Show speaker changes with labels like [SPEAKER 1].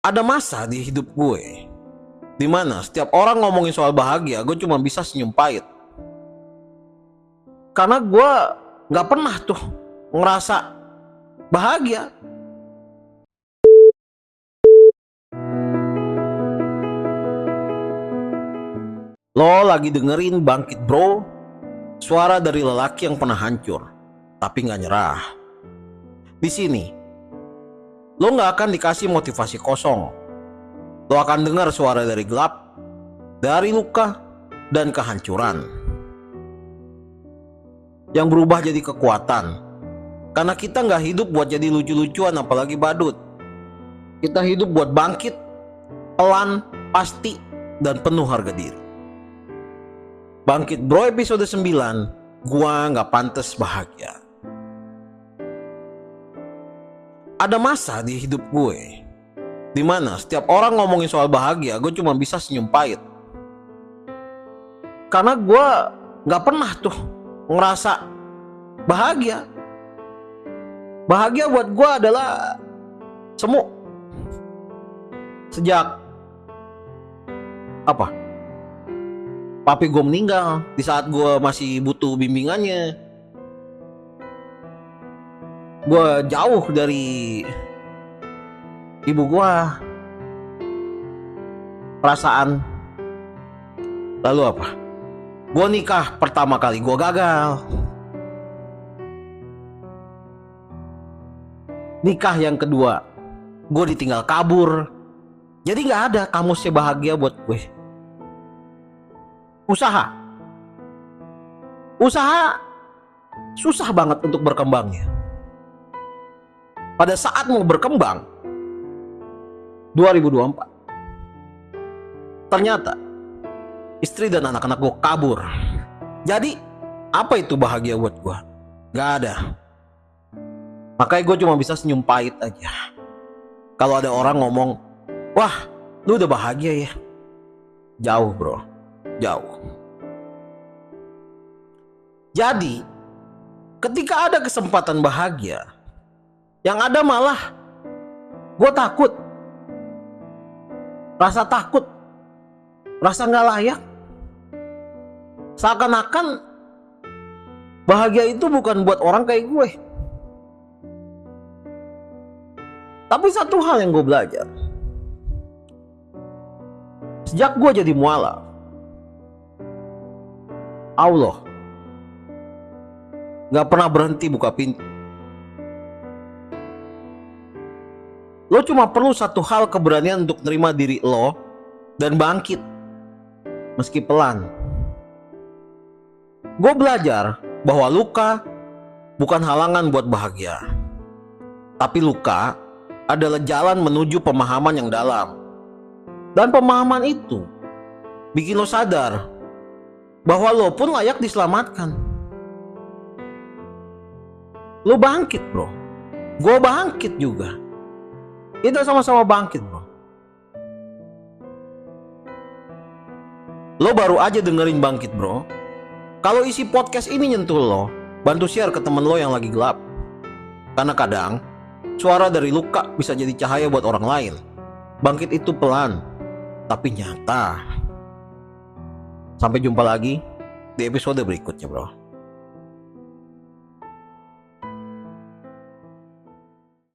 [SPEAKER 1] Ada masa di hidup gue dimana setiap orang ngomongin soal bahagia, gue cuma bisa senyum pahit. Karena gue gak pernah tuh ngerasa bahagia. Lo lagi dengerin Bangkit Bro, suara dari lelaki yang pernah hancur tapi gak nyerah. Di sini lo gak akan dikasih motivasi kosong. Lo akan dengar suara dari gelap, dari luka, dan kehancuran yang berubah jadi kekuatan. Karena kita gak hidup buat jadi lucu-lucuan apalagi badut. Kita hidup buat bangkit, pelan, pasti, dan penuh harga diri. Bangkit Bro episode 9, gua gak pantas bahagia. Ada masa di hidup gue dimana setiap orang ngomongin soal bahagia, gue cuma bisa senyum pahit. Karena gue gak pernah tuh ngerasa bahagia. Bahagia buat gue adalah semu. Sejak papi gue meninggal di saat gue masih butuh bimbingannya. Gue jauh dari ibu gue. Perasaan. Lalu apa? Gue nikah pertama kali, gue gagal. Nikah yang kedua, gue ditinggal kabur. Jadi gak ada kamusnya bahagia buat gue. Usaha susah banget untuk berkembangnya. Pada saat mau berkembang 2024, ternyata istri dan anak-anak gue kabur. Jadi apa itu bahagia buat gue? Gak ada. Makanya gue cuma bisa senyum pahit aja kalau ada orang ngomong, wah lu udah bahagia ya. Jauh bro, jauh. Jadi ketika ada kesempatan bahagia, yang ada malah gue takut. Rasa takut, rasa gak layak. Seakan-akan bahagia itu bukan buat orang kayak gue. Tapi satu hal yang gue belajar sejak gue jadi mualaf, Allah gak pernah berhenti buka pintu. Lo cuma perlu satu hal, keberanian untuk terima diri lo dan bangkit meski pelan. Gue belajar bahwa luka bukan halangan buat bahagia, tapi luka adalah jalan menuju pemahaman yang dalam. Dan pemahaman itu bikin lo sadar bahwa lo pun layak diselamatkan. Lo bangkit bro, gue bangkit juga. Kita sama-sama bangkit bro. Lo baru aja dengerin Bangkit Bro. Kalau isi podcast ini nyentuh lo, bantu share ke temen lo yang lagi gelap. Karena kadang suara dari luka bisa jadi cahaya buat orang lain. Bangkit itu pelan, tapi nyata. Sampai jumpa lagi di episode berikutnya bro.